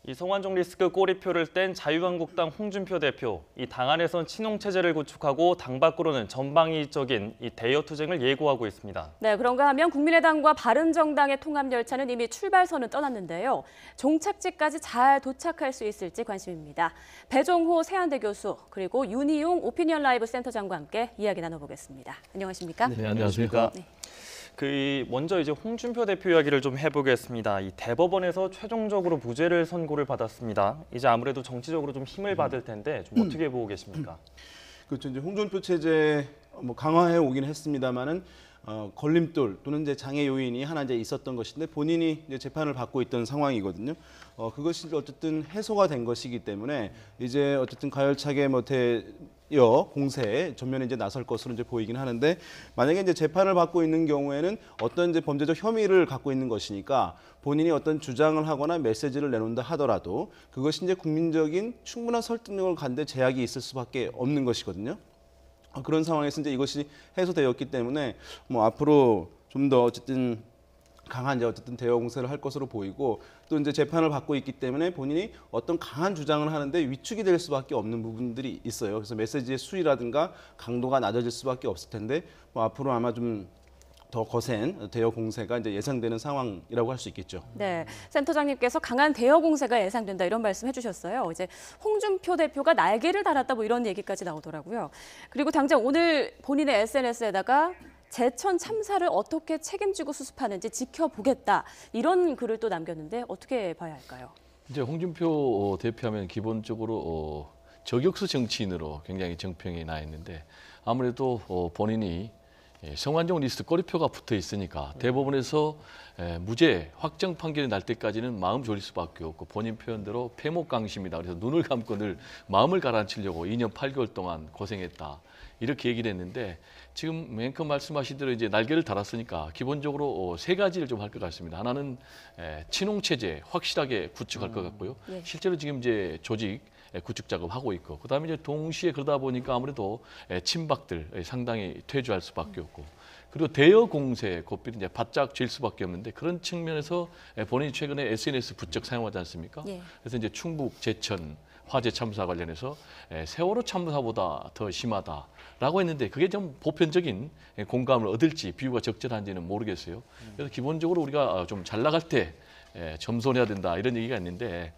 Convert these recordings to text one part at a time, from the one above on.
이 성완종 리스크 꼬리표를 뗀 자유한국당 홍준표 대표, 이 당 안에선 친홍체제를 구축하고 당 밖으로는 전방위적인 이 대여 투쟁을 예고하고 있습니다. 네, 그런가 하면 국민의당과 바른정당의 통합 열차는 이미 출발선은 떠났는데요. 종착지까지 잘 도착할 수 있을지 관심입니다. 배종호 세한대 교수 그리고 윤희용 오피니언 라이브 센터장과 함께 이야기 나눠보겠습니다. 안녕하십니까? 네, 안녕하십니까? 네. 먼저 이제 홍준표 대표 이야기를 좀 해보겠습니다. 이 대법원에서 최종적으로 무죄를 선고를 받았습니다. 이제 아무래도 정치적으로 좀 힘을 받을 텐데 좀 어떻게 보고 계십니까? 그렇죠. 이제 홍준표 체제 강화해 오긴 했습니다만은 걸림돌 또는 이제 장애 요인이 하나 이제 있었던 것인데 본인이 이제 재판을 받고 있던 상황이거든요. 그것이 어쨌든 해소가 된 것이기 때문에 이제 어쨌든 가열차게 대여 공세에 전면에 이제 나설 것으로 이제 보이긴 하는데 만약에 이제 재판을 받고 있는 경우에는 어떤 이제 범죄적 혐의를 갖고 있는 것이니까 본인이 어떤 주장을 하거나 메시지를 내놓는다 하더라도 그것이 이제 국민적인 충분한 설득력을 갖는데 제약이 있을 수밖에 없는 것이거든요. 그런 상황에서 이제 이것이 해소되었기 때문에 앞으로 좀 더 어쨌든 강한 이제 어쨌든 대여 공세를 할 것으로 보이고 또 이제 재판을 받고 있기 때문에 본인이 어떤 강한 주장을 하는데 위축이 될 수밖에 없는 부분들이 있어요. 그래서 메시지의 수위라든가 강도가 낮아질 수밖에 없을 텐데 앞으로 아마 좀 더 거센 대여 공세가 이제 예상되는 상황이라고 할 수 있겠죠. 네, 센터장님께서 강한 대여 공세가 예상된다 이런 말씀 해주셨어요. 이제 홍준표 대표가 날개를 달았다 이런 얘기까지 나오더라고요. 그리고 당장 오늘 본인의 SNS에다가 제천 참사를 어떻게 책임지고 수습하는지 지켜보겠다 이런 글을 또 남겼는데 어떻게 봐야 할까요? 이제 홍준표 대표하면 기본적으로 저격수 정치인으로 굉장히 정평이 나 있는데 아무래도 본인이 성완종 리스트 꼬리표가 붙어 있으니까 대법원에서 무죄 확정 판결이 날 때까지는 마음 졸일 수밖에 없고 본인 표현대로 패목강심이다. 그래서 눈을 감고 늘 마음을 가라앉히려고 2년 8개월 동안 고생했다. 이렇게 얘기를 했는데 지금 맨 처음 말씀하신 대로 이제 날개를 달았으니까 기본적으로 세 가지를 좀 할 것 같습니다. 하나는 친홍체제 확실하게 구축할 것 같고요. 실제로 지금 이제 조직 구축 작업하고 있고 그다음에 이제 동시에 그러다 보니까 아무래도 친박들 상당히 퇴조할 수밖에 없고 그리고 대여 공세 고삐를 이제 바짝 질 수밖에 없는데 그런 측면에서 본인이 최근에 SNS 부쩍 사용하지 않습니까? 그래서 이제 충북 제천 화재 참사 관련해서 세월호 참사보다 더 심하다라고 했는데 그게 좀 보편적인 공감을 얻을지 비유가 적절한지는 모르겠어요. 그래서 기본적으로 우리가 좀 잘 나갈 때 겸손해야 된다 이런 얘기가 있는데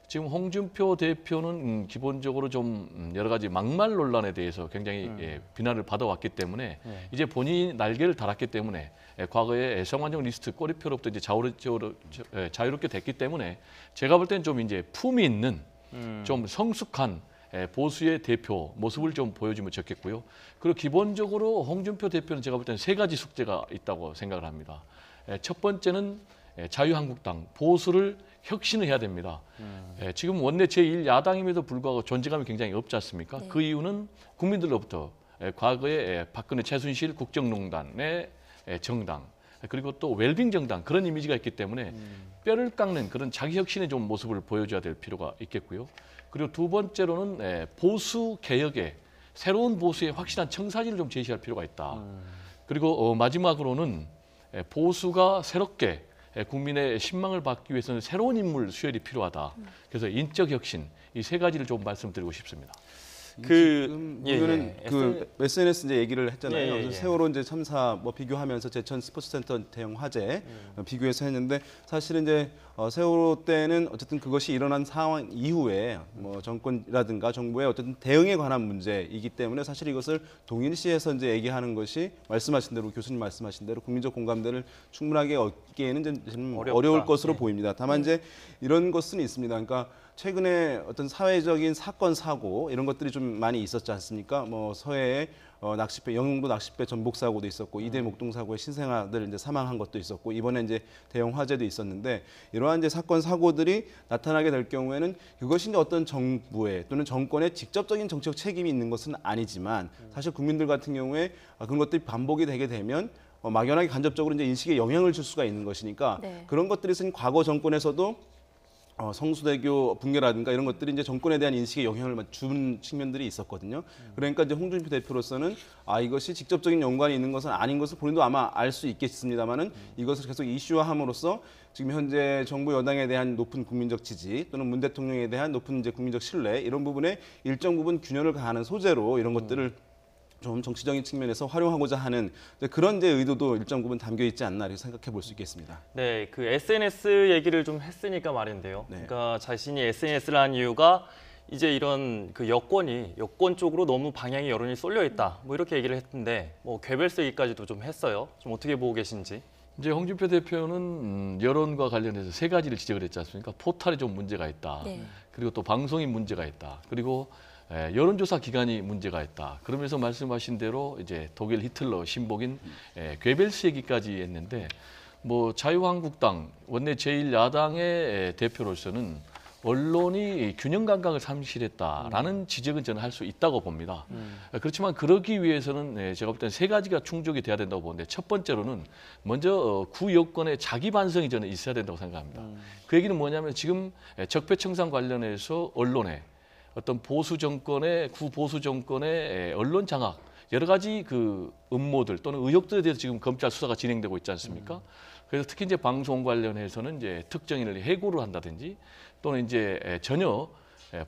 지금 홍준표 대표는 기본적으로 좀 여러 가지 막말 논란에 대해서 굉장히 비난을 받아왔기 때문에 이제 본인이 날개를 달았기 때문에 과거에 성완종 리스트 꼬리표로부터 이제 자유롭게 됐기 때문에 제가 볼 때는 좀 이제 품이 있는 좀 성숙한 보수의 대표 모습을 좀 보여주면 좋겠고요. 그리고 기본적으로 홍준표 대표는 제가 볼 때는 세 가지 숙제가 있다고 생각을 합니다. 첫 번째는 자유한국당 보수를 혁신을 해야 됩니다. 지금 원내 제1야당임에도 불구하고 존재감이 굉장히 없지 않습니까? 네. 그 이유는 국민들로부터 과거에 박근혜 최순실 국정농단의 정당 그리고 또 웰빙 정당 그런 이미지가 있기 때문에 뼈를 깎는 그런 자기 혁신의 좀 모습을 보여줘야 될 필요가 있겠고요. 그리고 두 번째로는 보수 개혁에 새로운 보수의 확실한 청사진을 좀 제시할 필요가 있다. 그리고 마지막으로는 보수가 새롭게 국민의 신망을 받기 위해서는 새로운 인물 수혈이 필요하다. 그래서 인적 혁신 이 세 가지를 좀 말씀드리고 싶습니다. 지금 보면은 SNS 이제 얘기를 했잖아요. 그래서 세월호 이제 참사 비교하면서 제천 스포츠센터 대형 화재 비교해서 했는데 사실은 이제 세월호 때는 어쨌든 그것이 일어난 상황 이후에 정권이라든가 정부의 어쨌든 대응에 관한 문제이기 때문에 사실 이것을 동일시해서 이제 얘기하는 것이 말씀하신 대로 교수님 말씀하신 대로 국민적 공감대를 충분하게 얻기에는 좀 어려울 것으로 보입니다. 다만 이제 이런 것은 있습니다. 그러니까 최근에 어떤 사회적인 사건 사고 이런 것들이 좀 많이 있었지 않습니까? 서해에 낚싯배 영흥도 낚싯배 전복 사고도 있었고 이대 목동 사고에 신생아들 이제 사망한 것도 있었고 이번에 이제 대형 화재도 있었는데 이러한 이제 사건 사고들이 나타나게 될 경우에는 그것이 이제 어떤 정부의 또는 정권의 직접적인 정치적 책임이 있는 것은 아니지만 사실 국민들 같은 경우에 그런 것들이 반복이 되게 되면 막연하게 간접적으로 이제 인식에 영향을 줄 수가 있는 것이니까 그런 것들이 있으니 과거 정권에서도 성수대교 붕괴라든가 이런 것들이 이제 정권에 대한 인식에 영향을 준 측면들이 있었거든요. 그러니까 이제 홍준표 대표로서는 이것이 직접적인 연관이 있는 것은 아닌 것을 본인도 아마 알 수 있겠습니다만은 이것을 계속 이슈화함으로써 지금 현재 정부 여당에 대한 높은 국민적 지지 또는 문 대통령에 대한 높은 이제 국민적 신뢰 이런 부분에 일정 부분 균열을 가하는 소재로 이런 것들을 좀 정치적인 측면에서 활용하고자 하는 그런 이제 의도도 일정 부분 담겨 있지 않나 이렇게 생각해 볼 수 있겠습니다. 네, 그 SNS 얘기를 좀 했으니까 말인데요. 네. 그러니까 자신이 SNS를 한 이유가 이제 이런 그 여권 쪽으로 너무 방향이 여론이 쏠려 있다. 뭐 이렇게 얘기를 했는데 뭐 괴벨스 얘기까지도 좀 했어요. 좀 어떻게 보고 계신지. 이제 홍준표 대표는 여론과 관련해서 세 가지를 지적을 했지 않습니까? 포탈이 좀 문제가 있다. 네. 그리고 또 방송이 문제가 있다. 그리고 여론조사 기관이 문제가 있다. 그러면서 말씀하신 대로 이제 독일 히틀러 신복인 괴벨스 얘기까지 했는데 뭐 자유한국당 원내 제1야당의 대표로서는 언론이 균형 감각을 상실했다라는 지적은 저는 할 수 있다고 봅니다. 그렇지만 그러기 위해서는 제가 볼 때는 세 가지가 충족이 돼야 된다고 보는데 첫 번째로는 먼저 구 여권의 자기 반성이 저는 있어야 된다고 생각합니다. 그 얘기는 뭐냐면 지금 적폐청산 관련해서 언론에 어떤 보수 정권의 구보수 정권의 언론 장악 여러 가지 그 음모들 또는 의혹들에 대해서 지금 검찰 수사가 진행되고 있지 않습니까? 그래서 특히 이제 방송 관련해서는 이제 특정인을 해고를 한다든지 또는 이제 전혀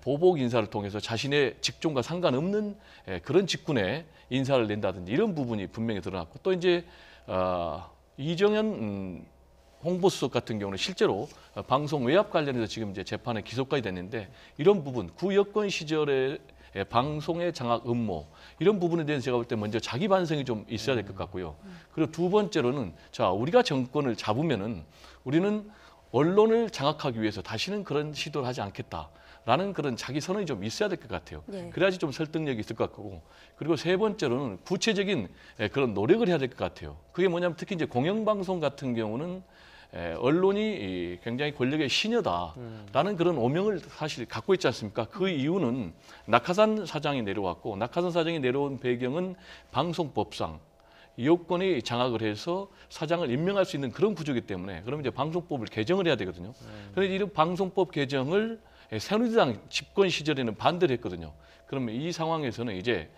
보복 인사를 통해서 자신의 직종과 상관없는 그런 직군에 인사를 낸다든지 이런 부분이 분명히 드러났고 또 이제 이정현 홍보수석 같은 경우는 실제로 방송 외압 관련해서 지금 이제 재판에 기소까지 됐는데 이런 부분 구여권 시절에 방송의 장악 음모 이런 부분에 대해서 제가 볼 때 먼저 자기 반성이 좀 있어야 될 것 같고요. 그리고 두 번째로는 자 우리가 정권을 잡으면은 우리는 언론을 장악하기 위해서 다시는 그런 시도를 하지 않겠다라는 그런 자기 선언이 좀 있어야 될 것 같아요. 네. 그래야지 좀 설득력이 있을 것 같고 그리고 세 번째로는 구체적인 그런 노력을 해야 될 것 같아요. 그게 뭐냐면 특히 이제 공영방송 같은 경우는 언론이 굉장히 권력의 시녀다라는 그런 오명을 사실 갖고 있지 않습니까? 그 이유는 낙하산 사장이 내려왔고 낙하산 사장이 내려온 배경은 방송법상 여권이 장악을 해서 사장을 임명할 수 있는 그런 구조이기 때문에 그러면 이제 방송법을 개정을 해야 되거든요. 그런데 이런 방송법 개정을 새누리당 집권 시절에는 반대를 했거든요. 그러면 이 상황에서는 이제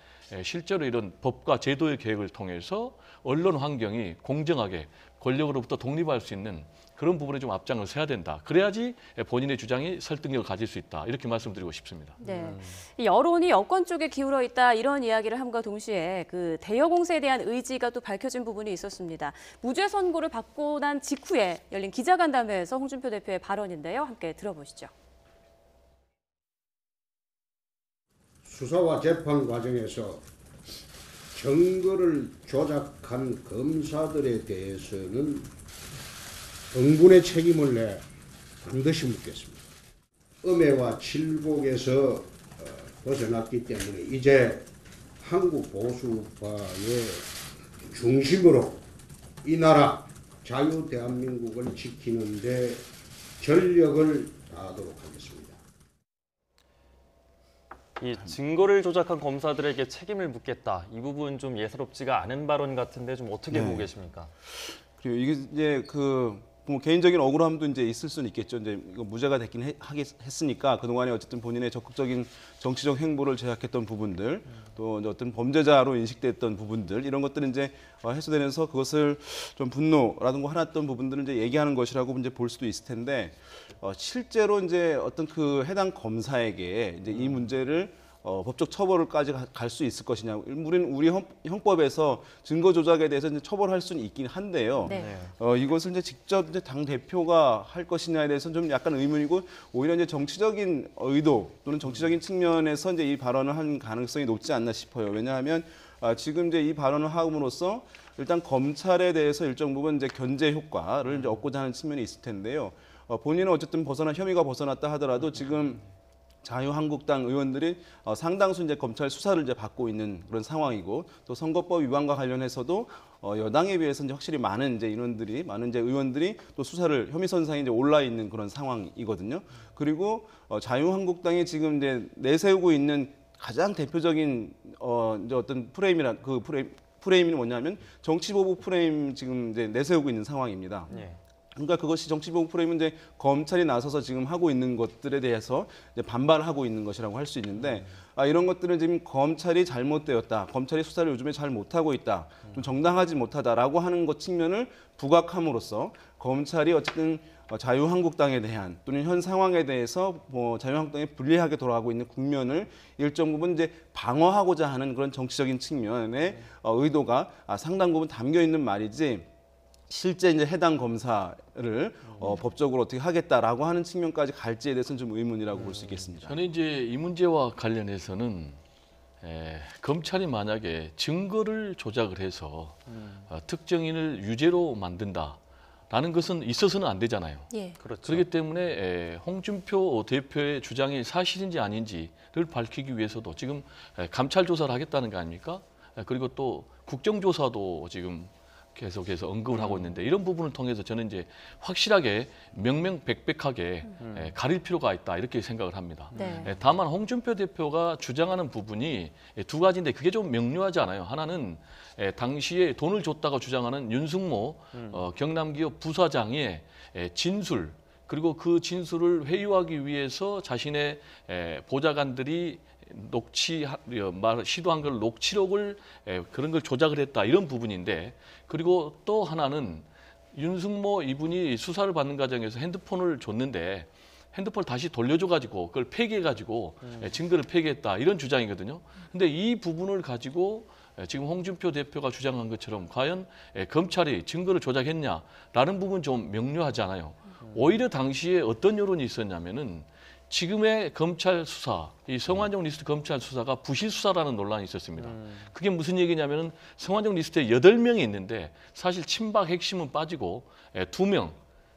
실제로 이런 법과 제도의 개혁을 통해서 언론 환경이 공정하게 권력으로부터 독립할 수 있는 그런 부분에 좀 앞장을 서야 된다. 그래야지 본인의 주장이 설득력을 가질 수 있다. 이렇게 말씀드리고 싶습니다. 네, 이 여론이 여권 쪽에 기울어 있다 이런 이야기를 함과 동시에 그 대여 공세에 대한 의지가 또 밝혀진 부분이 있었습니다. 무죄 선고를 받고 난 직후에 열린 기자간담회에서 홍준표 대표의 발언인데요. 함께 들어보시죠. 수사와 재판 과정에서 증거를 조작한 검사들에 대해서는 응분의 책임을 내 반드시 묻겠습니다. 음해와 칠곡에서 벗어났기 때문에 이제 한국 보수파의 중심으로 이 나라 자유 대한민국을 지키는 데 전력을 다하도록 하겠습니다. 이 증거를 조작한 검사들에게 책임을 묻겠다. 이 부분 좀 예사롭지가 않은 발언 같은데 좀 어떻게 보고 계십니까? 그리고 이게 이제 뭐 개인적인 억울함도 이제 있을 수는 있겠죠. 이제 이거 무죄가 됐긴 했으니까 그동안에 어쨌든 본인의 적극적인 정치적 행보를 제약했던 부분들, 또 이제 어떤 범죄자로 인식됐던 부분들 이런 것들은 이제 해소되면서 그것을 좀 분노라든가 화났던 부분들을 이제 얘기하는 것이라고 이제 볼 수도 있을 텐데 실제로 이제 어떤 그 해당 검사에게 이제 이 문제를 법적 처벌까지 갈 수 있을 것이냐. 우리 형법에서 증거 조작에 대해서 이제 처벌할 수는 있긴 한데요. 네. 이것을 이제 직접 이제 당 대표가 할 것이냐에 대해서는 좀 약간 의문이고 오히려 이제 정치적인 의도 또는 정치적인 측면에서 이제 이 발언을 한 가능성이 높지 않나 싶어요. 왜냐하면 지금 이제 이 발언을 함으로써 일단 검찰에 대해서 일정 부분 이제 견제 효과를 이제 얻고자 하는 측면이 있을 텐데요. 본인은 어쨌든 혐의가 벗어났다 하더라도 지금 자유한국당 의원들이 상당수 이제 검찰 수사를 이제 받고 있는 그런 상황이고 또 선거법 위반과 관련해서도 여당에 비해서 이제 확실히 많은 이제 의원들이 또 수사를 혐의 선상에 이제 올라 있는 그런 상황이거든요. 그리고 자유한국당이 지금 이제 내세우고 있는 가장 대표적인 이제 어떤 프레임이 뭐냐면 정치보복 프레임 지금 이제 내세우고 있는 상황입니다. 예. 그러니까 그것이 정치보복 프레임은 이제 검찰이 나서서 지금 하고 있는 것들에 대해서 이제 반발하고 있는 것이라고 할 수 있는데 이런 것들은 지금 검찰이 잘못되었다, 검찰이 수사를 요즘에 잘 못하고 있다, 좀 정당하지 못하다라고 하는 것 측면을 부각함으로써 검찰이 어쨌든 자유한국당에 대한 또는 현 상황에 대해서 뭐 자유한국당에 불리하게 돌아가고 있는 국면을 일정 부분 이제 방어하고자 하는 그런 정치적인 측면의 의도가 상당 부분 담겨 있는 말이지. 실제 이제 해당 검사를 법적으로 어떻게 하겠다라고 하는 측면까지 갈지에 대해서는 좀 의문이라고 볼 수 있겠습니다. 저는 이제 이 문제와 관련해서는 검찰이 만약에 증거를 조작을 해서 특정인을 유죄로 만든다라는 것은 있어서는 안 되잖아요. 예. 그렇죠. 그렇기 때문에 홍준표 대표의 주장이 사실인지 아닌지를 밝히기 위해서도 지금 감찰 조사를 하겠다는 거 아닙니까? 그리고 또 국정조사도 지금 계속해서 언급을 하고 있는데 이런 부분을 통해서 저는 이제 확실하게 명명백백하게 가릴 필요가 있다 이렇게 생각을 합니다. 네. 다만 홍준표 대표가 주장하는 부분이 두 가지인데 그게 좀 명료하지 않아요. 하나는 당시에 돈을 줬다고 주장하는 윤승모 경남기업 부사장의 진술 그리고 그 진술을 회유하기 위해서 자신의 보좌관들이 시도한 걸 녹취록을 그런 걸 조작을 했다 이런 부분인데 그리고 또 하나는 윤승모 이분이 수사를 받는 과정에서 핸드폰을 줬는데 핸드폰을 다시 돌려줘가지고 그걸 폐기해가지고 증거를 폐기했다 이런 주장이거든요. 근데 이 부분을 가지고 지금 홍준표 대표가 주장한 것처럼 과연 검찰이 증거를 조작했냐라는 부분 좀 명료하지 않아요. 오히려 당시에 어떤 여론이 있었냐면은 지금의 검찰 수사, 이 성완종 리스트 검찰 수사가 부실 수사라는 논란이 있었습니다. 그게 무슨 얘기냐면은 성완종 리스트에 8명이 있는데 사실 친박 핵심은 빠지고 2명,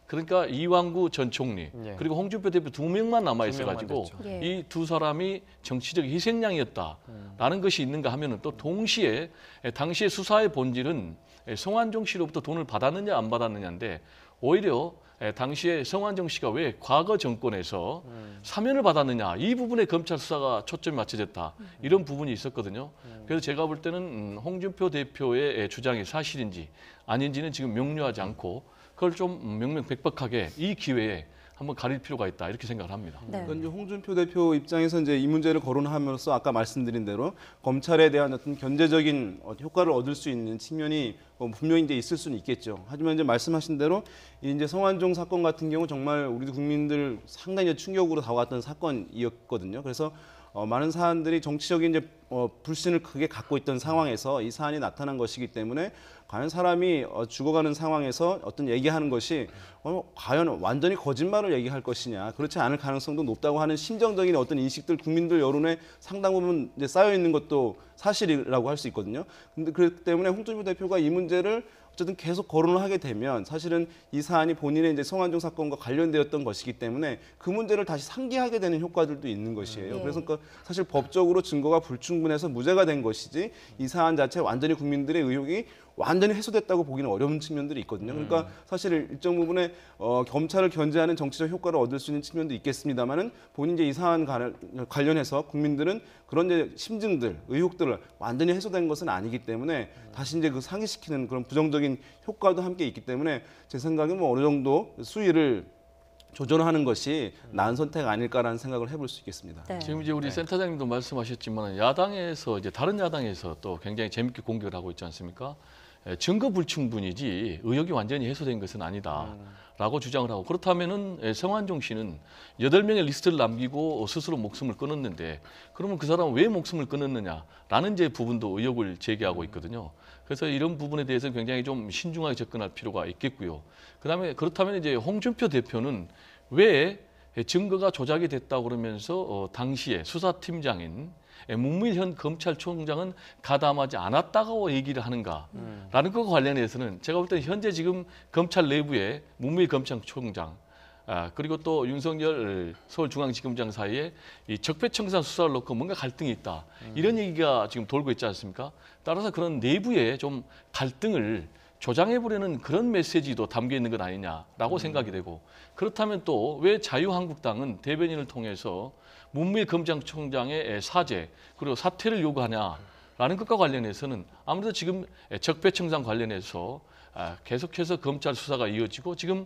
그러니까 이완구 전 총리 그리고 홍준표 대표 2명만 남아 있어가지고 예. 이 두 사람이 정치적 희생양이었다라는 것이 있는가 하면은 또 동시에 당시의 수사의 본질은 성완종 씨로부터 돈을 받았느냐 안 받았느냐인데 오히려 당시에 성완종 씨가 왜 과거 정권에서 사면을 받았느냐 이 부분에 검찰 수사가 초점이 맞춰졌다 이런 부분이 있었거든요. 그래서 제가 볼 때는 홍준표 대표의 주장이 사실인지 아닌지는 지금 명료하지 않고 그걸 좀 명명백백하게 이 기회에 한번 가릴 필요가 있다 이렇게 생각을 합니다. 네. 그러니까 이제 홍준표 대표 입장에서 이제 이 문제를 거론함으로써 아까 말씀드린 대로 검찰에 대한 어떤 견제적인 효과를 얻을 수 있는 측면이 분명히 이제 있을 수는 있겠죠. 하지만 이제 말씀하신 대로 이제 성완종 사건 같은 경우 정말 우리 국민들 상당히 충격으로 다가왔던 사건이었거든요. 그래서 많은 사람들이 정치적인 이제 불신을 크게 갖고 있던 상황에서 이 사안이 나타난 것이기 때문에 과연 사람이 죽어가는 상황에서 어떤 얘기하는 것이 과연 완전히 거짓말을 얘기할 것이냐 그렇지 않을 가능성도 높다고 하는 심정적인 어떤 인식들 국민들 여론에 상당 부분 이제 쌓여 있는 것도 사실이라고 할 수 있거든요. 근데 그렇기 때문에 홍준표 대표가 이 문제를 어쨌든 계속 거론을 하게 되면 사실은 이 사안이 본인의 이제 성완종 사건과 관련되었던 것이기 때문에 그 문제를 다시 상기하게 되는 효과들도 있는 것이에요. 예. 그래서 그러니까 사실 법적으로 증거가 불충분해서 무죄가 된 것이지 이 사안 자체 완전히 국민들의 의혹이 완전히 해소됐다고 보기는 어려운 측면들이 있거든요. 그러니까 사실 일정 부분에 검찰을 견제하는 정치적 효과를 얻을 수 있는 측면도 있겠습니다만은 본인 이제 이 사안 관련해서 국민들은 그런 이제 심증들, 의혹들을 완전히 해소된 것은 아니기 때문에 다시 이제 그 상기시키는 그런 부정적인 효과도 함께 있기 때문에 제 생각엔 뭐 어느 정도 수위를 조절하는 것이 나은 선택 아닐까라는 생각을 해볼 수 있겠습니다. 네. 지금 이제 우리 센터장님도 말씀하셨지만 야당에서 이제 다른 야당에서 또 굉장히 재밌게 공격을 하고 있지 않습니까? 증거 불충분이지 의혹이 완전히 해소된 것은 아니다라고 주장을 하고 그렇다면은 성완종 씨는 8명의 리스트를 남기고 스스로 목숨을 끊었는데 그러면 그 사람은 왜 목숨을 끊었느냐라는 이제 부분도 의혹을 제기하고 있거든요. 그래서 이런 부분에 대해서 굉장히 좀 신중하게 접근할 필요가 있겠고요. 그다음에 그렇다면 이제 홍준표 대표는 왜 증거가 조작이 됐다고 그러면서 당시에 수사팀장인 문무일 현 검찰총장은 가담하지 않았다고 얘기를 하는가라는 것과 관련해서는 제가 볼 때 현재 지금 검찰 내부에 문무일 검찰총장 그리고 또 윤석열 서울중앙지검장 사이에 이 적폐청산 수사를 놓고 뭔가 갈등이 있다 이런 얘기가 지금 돌고 있지 않습니까? 따라서 그런 내부에 좀 갈등을 조장해보려는 그런 메시지도 담겨 있는 것 아니냐라고 생각이 되고 그렇다면 또 왜 자유한국당은 대변인을 통해서 문무일 검찰총장의 사죄 그리고 사퇴를 요구하냐라는 것과 관련해서는 아무래도 지금 적폐청산 관련해서 계속해서 검찰 수사가 이어지고 지금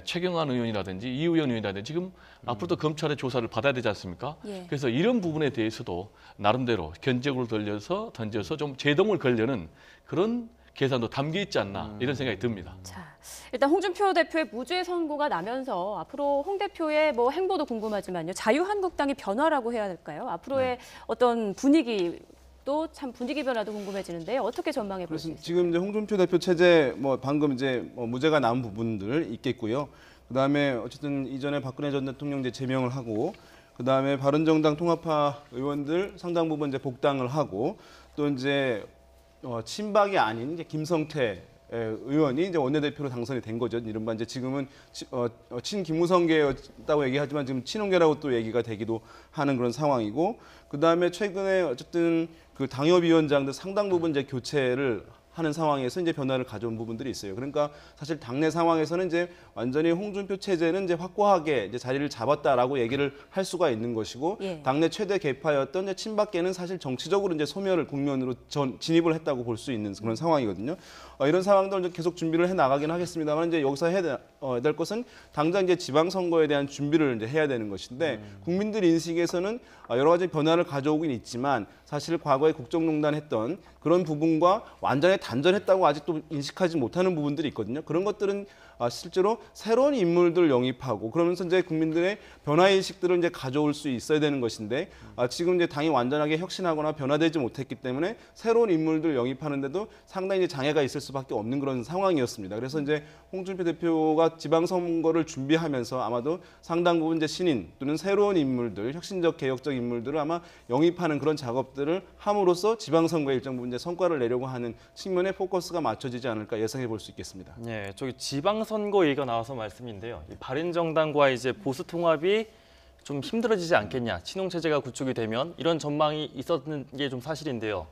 최경환 의원이라든지 이우영 의원이라든지 지금 앞으로도 검찰의 조사를 받아야 되지 않습니까? 예. 그래서 이런 부분에 대해서도 나름대로 견적으로 던져서 좀 제동을 걸려는 그런 계산도 담겨 있지 않나 이런 생각이 듭니다. 자, 일단 홍준표 대표의 무죄 선고가 나면서 앞으로 홍 대표의 뭐 행보도 궁금하지만요. 자유한국당의 변화라고 해야 할까요? 앞으로의 어떤 분위기도 참 분위기 변화도 궁금해지는데요. 어떻게 전망해 볼 수 그래서 있어요? 지금 이제 홍준표 대표 체제 뭐 방금 이제 무죄가 나온 부분들 있겠고요. 그다음에 어쨌든 이전에 박근혜 전 대통령 이제 제명을 하고 그다음에 바른정당 통합파 의원들 상당 부분 이제 복당을 하고 또 이제 친박이 아닌 이제 김성태 의원이 이제 원내대표로 당선이 된 거죠. 이른바 이제 지금은 친김무성계였다고 얘기하지만 지금 친홍계라고 또 얘기가 되기도 하는 그런 상황이고 그다음에 최근에 어쨌든 그 당협위원장들 상당 부분 이제 교체를 하는 상황에서 이제 변화를 가져온 부분들이 있어요. 그러니까 사실 당내 상황에서는 이제 완전히 홍준표 체제는 이제 확고하게 이제 자리를 잡았다라고 얘기를 할 수가 있는 것이고 예. 당내 당내 최대 계파였던 이제 친박계는 사실 정치적으로 이제 소멸을 국면으로 진입을 했다고 볼 수 있는 그런 상황이거든요. 이런 상황들 이제 계속 준비를 해 나가긴 하겠습니다만 이제 여기서 해야 될 것은 당장 이제 지방선거에 대한 준비를 이제 해야 되는 것인데 국민들 인식에서는 여러 가지 변화를 가져오긴 있지만 사실 과거에 국정농단 했던 그런 부분과 완전히 단절했다고 아직도 인식하지 못하는 부분들이 있거든요. 그런 것들은 실제로 새로운 인물들 영입하고 그러면서 이제 국민들의 변화 인식들을 이제 가져올 수 있어야 되는 것인데 지금 이제 당이 완전하게 혁신하거나 변화되지 못했기 때문에 새로운 인물들 영입하는데도 상당히 이제 장애가 있을 수밖에 없는 그런 상황이었습니다. 그래서 이제 홍준표 대표가 지방선거를 준비하면서 아마도 상당 부분 이제 신인 또는 새로운 인물들, 혁신적 개혁적 인물들을 아마 영입하는 그런 작업들을 함으로써 지방선거에 일정 부분 이제 성과를 내려고 하는 측면에 포커스가 맞춰지지 않을까 예상해 볼 수 있겠습니다. 예, 저기 지방선거 얘기가 나와서 말씀인데요. 이 바른정당과 이제 보수 통합이 좀 힘들어지지 않겠냐, 친홍 체제가 구축이 되면 이런 전망이 있었는 게 좀 사실인데요.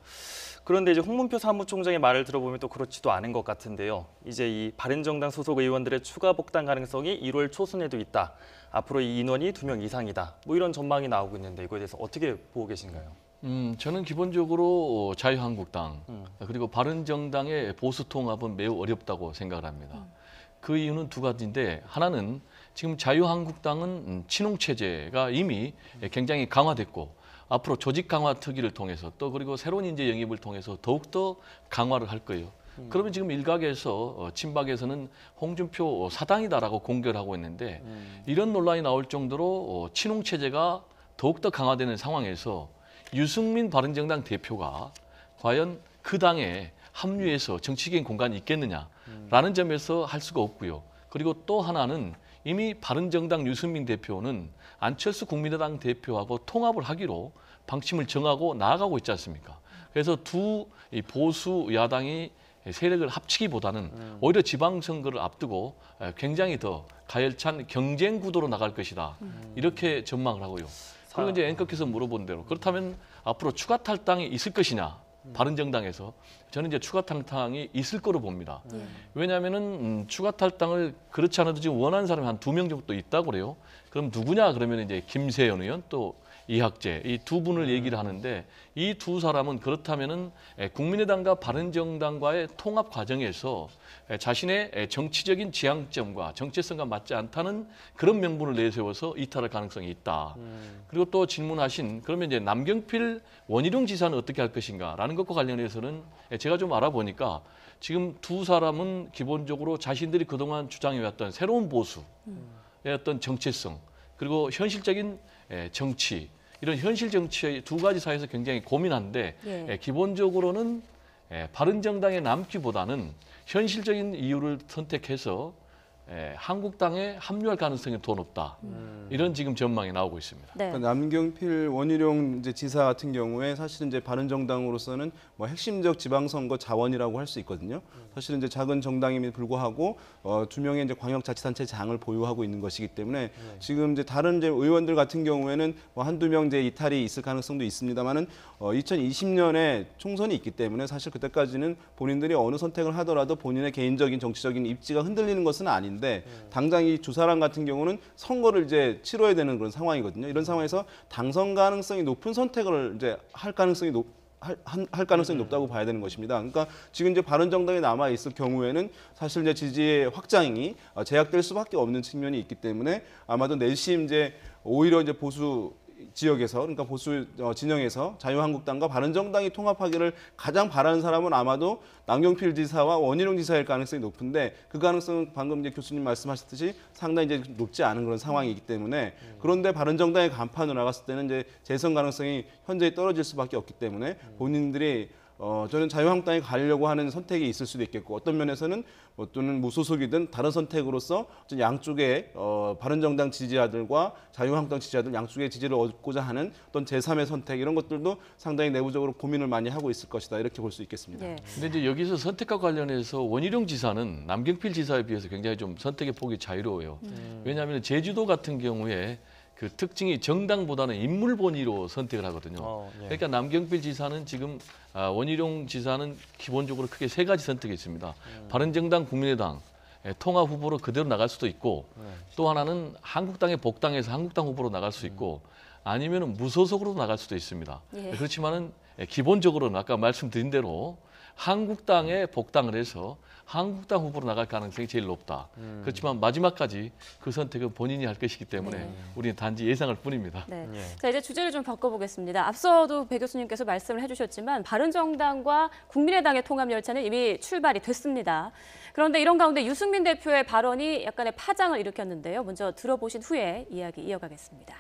그런데 이제 홍문표 사무총장의 말을 들어보면 또 그렇지도 않은 것 같은데요. 이제 이 바른정당 소속 의원들의 추가 복당 가능성이 1월 초순에도 있다. 앞으로 이 인원이 2명 이상이다. 뭐 이런 전망이 나오고 있는데 이거에 대해서 어떻게 보고 계신가요? 저는 기본적으로 자유한국당 그리고 바른정당의 보수 통합은 매우 어렵다고 생각을 합니다. 그 이유는 두 가지인데 하나는 지금 자유한국당은 친홍 체제가 이미 굉장히 강화됐고 앞으로 조직 강화 특위를 통해서 또 그리고 새로운 인재 영입을 통해서 더욱더 강화를 할 거예요. 그러면 지금 일각에서 친박에서는 홍준표 사당이다라고 공격을 하고 있는데 이런 논란이 나올 정도로 친홍 체제가 더욱더 강화되는 상황에서 유승민 바른정당 대표가 과연 그 당에 합류해서 정치적인 공간이 있겠느냐라는 점에서 할 수가 없고요. 그리고 또 하나는 이미 바른정당 유승민 대표는 안철수 국민의당 대표하고 통합을 하기로 방침을 정하고 나아가고 있지 않습니까? 그래서 두 보수 야당이 세력을 합치기보다는 오히려 지방선거를 앞두고 굉장히 더 가열찬 경쟁 구도로 나갈 것이다. 이렇게 전망을 하고요. 그리고 이제 앵커께서 물어본 대로 그렇다면 앞으로 추가 탈당이 있을 것이냐? 바른정당에서 저는 이제 추가 탈당이 있을 거로 봅니다. 왜냐하면은 추가 탈당을 그렇지 않아도 지금 원하는 사람이 한 2명 정도 있다고 그래요. 그럼 누구냐? 그러면 이제 김세연 의원 또 이학재 이 두 분을 얘기를 하는데 이 두 사람은 그렇다면은 국민의당과 바른정당과의 통합 과정에서 자신의 정치적인 지향점과 정체성과 맞지 않다는 그런 명분을 내세워서 이탈할 가능성이 있다. 그리고 또 질문하신 그러면 이제 남경필 원희룡 지사는 어떻게 할 것인가라는 것과 관련해서는 제가 좀 알아보니까 지금 두 사람은 기본적으로 자신들이 그동안 주장해왔던 새로운 보수의 어떤 정체성 그리고 현실적인 정치 이런 현실 정치의 두 가지 사이에서 굉장히 고민한데 기본적으로는 바른정당에 남기보다는 현실적인 이유를 선택해서 한국당에 합류할 가능성이 더 높다. 이런 지금 전망이 나오고 있습니다. 네. 그러니까 남경필 원희룡 이제 지사 같은 경우에 사실은 이제 바른정당으로서는 뭐 핵심적 지방선거 자원이라고 할 수 있거든요. 사실은 이제 작은 정당임에도 불구하고 2명의 이제 광역자치단체장을 보유하고 있는 것이기 때문에 지금 이제 다른 이제 의원들 같은 경우에는 뭐 한두 명 이제 이탈이 있을 가능성도 있습니다만은 2020년에 총선이 있기 때문에 사실 그때까지는 본인들이 어느 선택을 하더라도 본인의 개인적인 정치적인 입지가 흔들리는 것은 아닌데. 당장 이 두 사람 같은 경우는 선거를 이제 치러야 되는 그런 상황이거든요. 이런 상황에서 당선 가능성이 높은 선택을 이제 할 가능성이 할 가능성이 높다고 봐야 되는 것입니다. 그러니까 지금 이제 바른정당이 남아 있을 경우에는 사실 이제 지지의 확장이 제약될 수밖에 없는 측면이 있기 때문에 아마도 내심 이제 오히려 이제 보수 지역에서 그러니까 보수 진영에서 자유한국당과 바른정당이 통합하기를 가장 바라는 사람은 아마도 남경필 지사와 원희룡 지사일 가능성이 높은데 그 가능성은 방금 이제 교수님 말씀하셨듯이 상당히 이제 높지 않은 그런 상황이기 때문에 그런데 바른정당의 간판으로 나갔을 때는 이제 재선 가능성이 현저히 떨어질 수밖에 없기 때문에 본인들이 저는 자유한국당에 가려고 하는 선택이 있을 수도 있겠고 어떤 면에서는 또는 무소속이든 다른 선택으로서 양쪽의 바른정당 지지자들과 자유한국당 지지자들 양쪽의 지지를 얻고자 하는 어떤 제3의 선택 이런 것들도 상당히 내부적으로 고민을 많이 하고 있을 것이다 이렇게 볼 수 있겠습니다. 예. 근데 이제 여기서 선택과 관련해서 원희룡 지사는 남경필 지사에 비해서 굉장히 좀 선택의 폭이 자유로워요. 왜냐하면 제주도 같은 경우에 그 특징이 정당보다는 인물 본위로 선택을 하거든요. 예. 그러니까 남경필 지사는 지금 원희룡 지사는 기본적으로 크게 세 가지 선택이 있습니다. 바른정당, 국민의당 통합 후보로 그대로 나갈 수도 있고 또 하나는 한국당에 복당해서 한국당 후보로 나갈 수 있고 아니면 무소속으로 나갈 수도 있습니다. 예. 그렇지만은 기본적으로는 아까 말씀드린 대로 한국당에 복당을 해서 한국당 후보로 나갈 가능성이 제일 높다. 그렇지만 마지막까지 그 선택은 본인이 할 것이기 때문에 우리는 단지 예상할 뿐입니다. 네. 예. 자, 이제 주제를 좀 바꿔보겠습니다. 앞서도 배 교수님께서 말씀을 해주셨지만 바른정당과 국민의당의 통합 열차는 이미 출발이 됐습니다. 그런데 이런 가운데 유승민 대표의 발언이 약간의 파장을 일으켰는데요. 먼저 들어보신 후에 이야기 이어가겠습니다.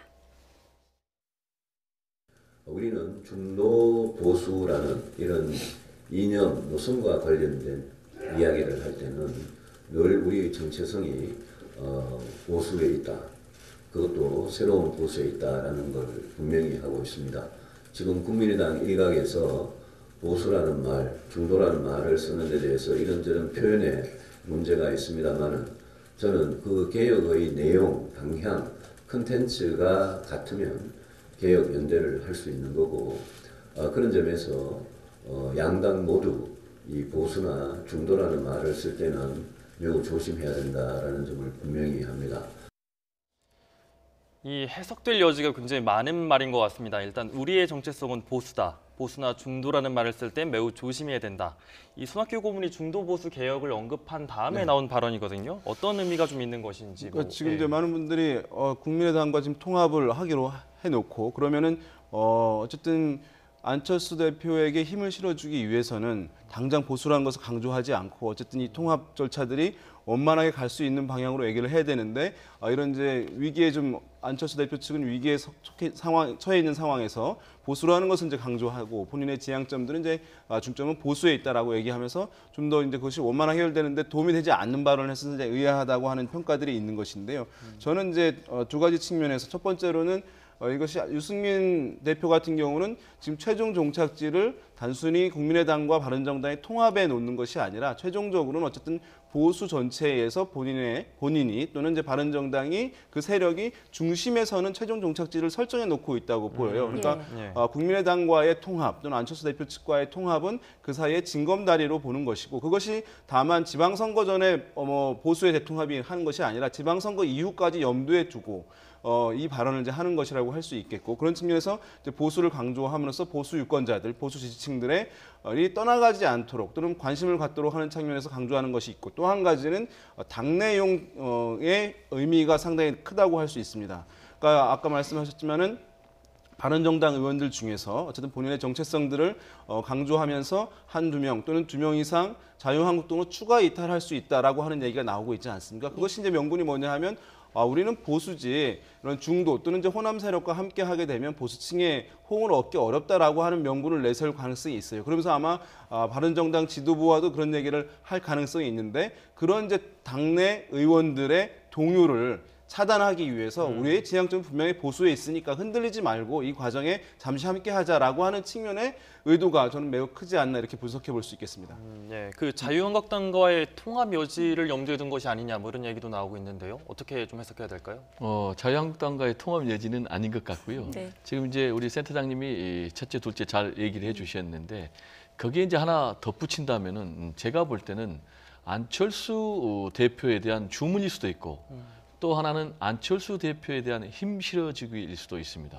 우리는 중도 보수라는 이런 이념, 노선과 관련된 이야기를 할 때는 늘 우리 정체성이 보수에 있다. 그것도 새로운 보수에 있다라는 걸 분명히 하고 있습니다. 지금 국민의당 일각에서 보수라는 말, 중도라는 말을 쓰는 데 대해서 이런저런 표현에 문제가 있습니다만은 저는 그 개혁의 내용, 방향, 컨텐츠가 같으면 개혁 연대를 할 수 있는 거고 그런 점에서 양당 모두 이 보수나 중도라는 말을 쓸 때는 매우 조심해야 된다라는 점을 분명히 합니다. 이 해석될 여지가 굉장히 많은 말인 것 같습니다. 일단 우리의 정체성은 보수다. 보수나 중도라는 말을 쓸 때 매우 조심해야 된다. 이 손학규 고문이 중도 보수 개혁을 언급한 다음에 나온 발언이거든요. 어떤 의미가 좀 있는 것인지. 그러니까 지금 이제 많은 분들이 국민의당과 지금 통합을 하기로 해놓고 그러면은 어쨌든 안철수 대표에게 힘을 실어주기 위해서는 당장 보수라는 것을 강조하지 않고 어쨌든 이 통합 절차들이 원만하게 갈 수 있는 방향으로 얘기를 해야 되는데 이런 이제 위기에 좀 안철수 대표 측은 위기에 처해 있는 상황에서 보수라는 것을 이제 강조하고 본인의 지향점들은 이제 중점은 보수에 있다라고 얘기하면서 좀 더 이제 그것이 원만하게 해결되는데 도움이 되지 않는 발언을 해서 이제 의아하다고 하는 평가들이 있는 것인데요. 저는 이제 두 가지 측면에서 첫 번째로는 이것이 유승민 대표 같은 경우는 지금 최종 종착지를 단순히 국민의당과 바른정당의 통합에 놓는 것이 아니라 최종적으로는 어쨌든 보수 전체에서 본인이 또는 이제 바른정당이 그 세력이 중심에 서는 최종 종착지를 설정해 놓고 있다고 보여요. 그러니까 국민의당과의 통합 또는 안철수 대표 측과의 통합은 그 사이에 징검다리로 보는 것이고 그것이 다만 지방선거 전에 보수의 대통합이 하는 것이 아니라 지방선거 이후까지 염두에 두고 이 발언을 이제 하는 것이라고 할 수 있겠고 그런 측면에서 이제 보수를 강조함으로써 보수 유권자들, 보수 지지층들의 떠나가지 않도록 또는 관심을 갖도록 하는 측면에서 강조하는 것이 있고 또 한 가지는 당내용의 의미가 상당히 크다고 할 수 있습니다. 그러니까 아까 말씀하셨지만은 바른정당 의원들 중에서 어쨌든 본인의 정체성들을 강조하면서 한두 명 또는 2명 이상 자유한국당으로 추가 이탈할 수 있다라고 하는 얘기가 나오고 있지 않습니까? 그것이 이제 명분이 뭐냐 하면 우리는 보수지 이런 중도 또는 이제 호남 세력과 함께 하게 되면 보수층의 호응을 얻기 어렵다라고 하는 명분을 내세울 가능성이 있어요. 그러면서 아마 바른정당 지도부와도 그런 얘기를 할 가능성이 있는데 그런 이제 당내 의원들의 동요를 차단하기 위해서 우리의 지향점은 분명히 보수에 있으니까 흔들리지 말고 이 과정에 잠시 함께 하자라고 하는 측면의 의도가 저는 매우 크지 않나 이렇게 분석해 볼 수 있겠습니다. 예, 그 자유한국당과의 통합 여지를 염두에 둔 것이 아니냐 뭐 이런 얘기도 나오고 있는데요. 어떻게 좀 해석해야 될까요? 자유한국당과의 통합 여지는 아닌 것 같고요. 네. 지금 이제 우리 센터장님이 첫째, 둘째 잘 얘기를 해주셨는데 거기에 이제 하나 덧붙인다면은 제가 볼 때는 안철수 대표에 대한 주문일 수도 있고 또 하나는 안철수 대표에 대한 힘 실어주기일 수도 있습니다.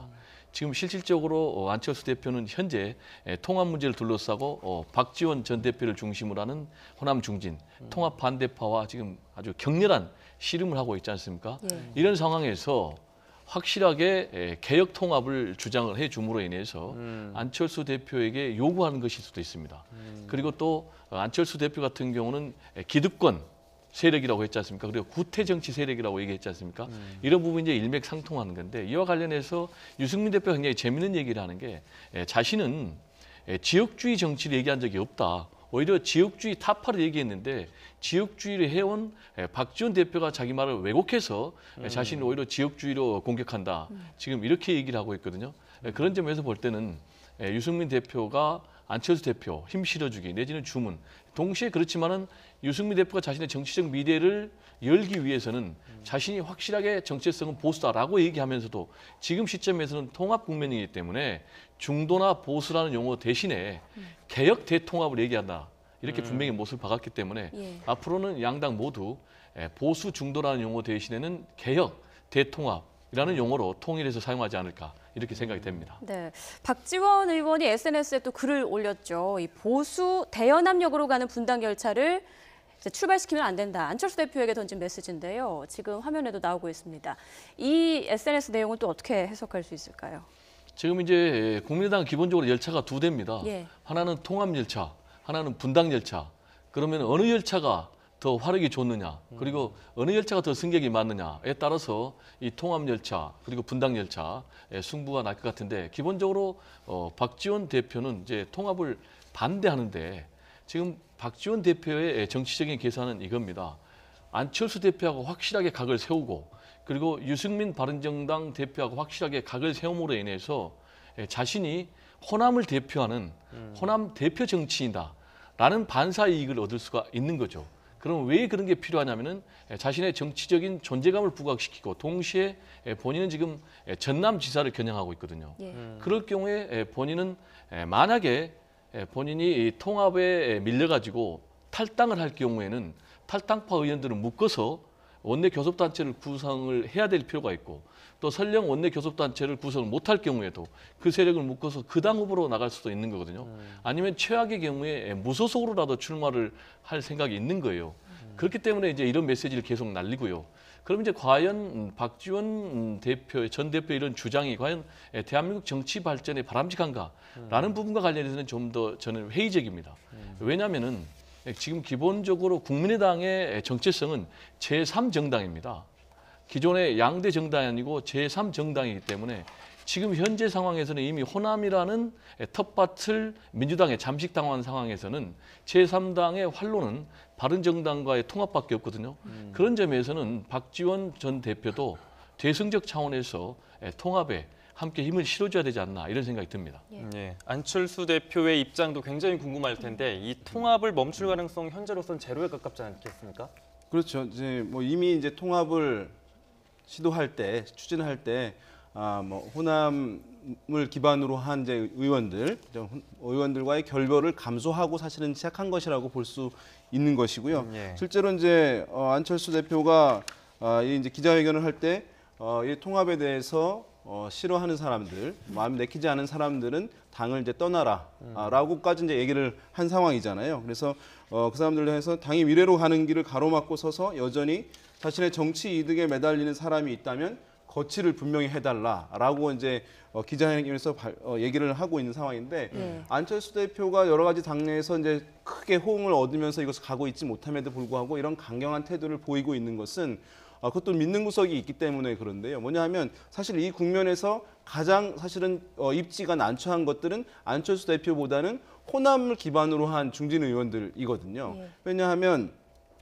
지금 실질적으로 안철수 대표는 현재 통합 문제를 둘러싸고 박지원 전 대표를 중심으로 하는 호남 중진, 통합 반대파와 지금 아주 격렬한 씨름을 하고 있지 않습니까? 이런 상황에서 확실하게 개혁 통합을 주장을 해줌으로 인해서 안철수 대표에게 요구하는 것일 수도 있습니다. 그리고 또 안철수 대표 같은 경우는 기득권 세력이라고 했지 않습니까? 그리고 구태 정치 세력이라고 얘기했지 않습니까? 이런 부분이 이제 일맥상통하는 건데 이와 관련해서 유승민 대표가 굉장히 재미있는 얘기를 하는 게 자신은 지역주의 정치를 얘기한 적이 없다. 오히려 지역주의 타파를 얘기했는데 지역주의를 해온 박지원 대표가 자기 말을 왜곡해서 자신을 오히려 지역주의로 공격한다. 지금 이렇게 얘기를 하고 있거든요. 그런 점에서 볼 때는 유승민 대표가 안철수 대표 힘 실어주기 내지는 주문 동시에 그렇지만은 유승민 대표가 자신의 정치적 미래를 열기 위해서는 자신이 확실하게 정체성은 보수다라고 얘기하면서도 지금 시점에서는 통합 국면이기 때문에 중도나 보수라는 용어 대신에 개혁 대통합을 얘기한다. 이렇게 분명히 못을 박았기 때문에 앞으로는 양당 모두 보수 중도라는 용어 대신에는 개혁 대통합이라는 용어로 통일해서 사용하지 않을까 이렇게 생각이 됩니다. 네, 박지원 의원이 SNS에 또 글을 올렸죠. 이 보수 대연합력으로 가는 분당 열차를 이제 출발시키면 안 된다. 안철수 대표에게 던진 메시지인데요. 지금 화면에도 나오고 있습니다. 이 SNS 내용을 또 어떻게 해석할 수 있을까요? 지금 이제 국민의당 기본적으로 열차가 두 대입니다. 예. 하나는 통합 열차, 하나는 분당 열차. 그러면 어느 열차가 더 화력이 좋느냐, 그리고 어느 열차가 더 승객이 많느냐에 따라서 이 통합 열차 그리고 분당 열차 승부가 날 것 같은데 기본적으로 박지원 대표는 이제 통합을 반대하는데 지금 박지원 대표의 정치적인 계산은 이겁니다. 안철수 대표하고 확실하게 각을 세우고 그리고 유승민 바른정당 대표하고 확실하게 각을 세움으로 인해서 자신이 호남을 대표하는 호남 대표 정치인다라는 반사 이익을 얻을 수가 있는 거죠. 그럼 왜 그런 게 필요하냐면은 자신의 정치적인 존재감을 부각시키고 동시에 본인은 지금 전남지사를 겨냥하고 있거든요. 그럴 경우에 본인은 만약에 본인이 이 통합에 밀려가지고 탈당을 할 경우에는 탈당파 의원들을 묶어서 원내 교섭단체를 구성을 해야 될 필요가 있고 또 설령 원내 교섭단체를 구성을 못할 경우에도 그 세력을 묶어서 그 당 후보로 나갈 수도 있는 거거든요. 아니면 최악의 경우에 무소속으로라도 출마를 할 생각이 있는 거예요. 그렇기 때문에 이제 이런 메시지를 계속 날리고요. 그럼 이제 과연 박지원 대표, 전 대표 이런 주장이 과연 대한민국 정치 발전에 바람직한가라는 부분과 관련해서는 좀 더 저는 회의적입니다. 왜냐하면은 지금 기본적으로 국민의당의 정체성은 제3정당입니다. 기존의 양대 정당이 아니고 제3정당이기 때문에 지금 현재 상황에서는 이미 호남이라는 텃밭을 민주당에 잠식당한 상황에서는 제3당의 활로는 바른정당과의 통합밖에 없거든요. 그런 점에서는 박지원 전 대표도 대승적 차원에서 통합에 함께 힘을 실어줘야 되지 않나 이런 생각이 듭니다. 예, 안철수 대표의 입장도 굉장히 궁금할 텐데 이 통합을 멈출 가능성 현재로서는 제로에 가깝지 않겠습니까? 그렇죠. 이제 뭐 이미 이제 통합을 시도할 때 추진할 때 뭐 호남을 기반으로 한 이제 의원들과의 결별을 감소하고 사실은 시작한 것이라고 볼 수 있는 것이고요. 예. 실제로 이제 안철수 대표가 이제 기자회견을 할 때 이 통합에 대해서 싫어하는 사람들, 마음 내키지 않은 사람들은 당을 이제 떠나라라고까지 이제 얘기를 한 상황이잖아요. 그래서 그 사람들로 해서 당이 미래로 가는 길을 가로막고 서서 여전히 자신의 정치 이득에 매달리는 사람이 있다면 거취를 분명히 해달라라고 이제 기자회견에서 얘기를 하고 있는 상황인데 안철수 대표가 여러 가지 당내에서 이제 크게 호응을 얻으면서 이것을 가고 있지 못함에도 불구하고 이런 강경한 태도를 보이고 있는 것은 그것도 믿는 구석이 있기 때문에 그런데요. 뭐냐 하면 사실 이 국면에서 가장 사실은 입지가 난처한 것들은 안철수 대표보다는 호남을 기반으로 한 중진 의원들이거든요. 왜냐하면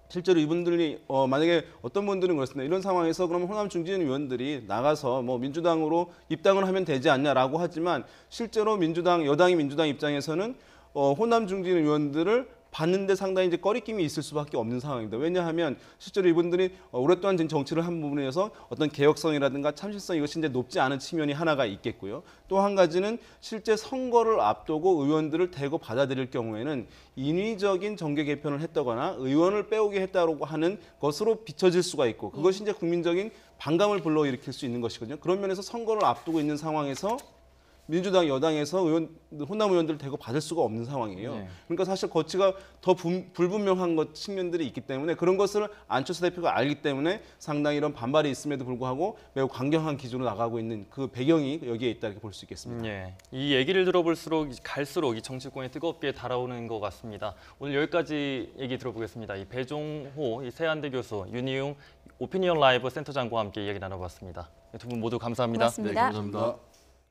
실제로 이분들이 만약에 어떤 분들은 그렇습니다. 이런 상황에서 그러면 호남 중진 의원들이 나가서 뭐 민주당으로 입당을 하면 되지 않냐라고 하지만 실제로 여당이 민주당 입장에서는 호남 중진 의원들을 봤는데 상당히 이제 꺼리낌이 있을 수밖에 없는 상황입니다. 왜냐하면 실제로 이분들이 오랫동안 지금 정치를 한 부분에서 어떤 개혁성이라든가 참신성 이것이 이제 높지 않은 측면이 하나가 있겠고요. 또 한 가지는 실제 선거를 앞두고 의원들을 대거 받아들일 경우에는 인위적인 정계 개편을 했다거나 의원을 빼오게 했다고 하는 것으로 비춰질 수가 있고 그것이 이제 국민적인 반감을 불러일으킬 수 있는 것이거든요. 그런 면에서 선거를 앞두고 있는 상황에서 민주당 여당에서 호남 의원들을 대거 받을 수가 없는 상황이에요. 네. 그러니까 사실 거치가 더 불분명한 측면들이 있기 때문에 그런 것을 안철수 대표가 알기 때문에 상당히 이런 반발이 있음에도 불구하고 매우 강경한 기조로 나가고 있는 그 배경이 여기에 있다 이렇게 볼 수 있겠습니다. 예, 이 얘기를 들어볼수록 갈수록 이 정치권이 뜨겁게 달아오는 것 같습니다. 오늘 여기까지 얘기 들어보겠습니다. 이 배종호 이 세한대 교수, 윤희용 오피니언 라이브 센터장과 함께 이야기 나눠봤습니다. 두 분 모두 감사합니다. 고맙습니다. 감사합니다.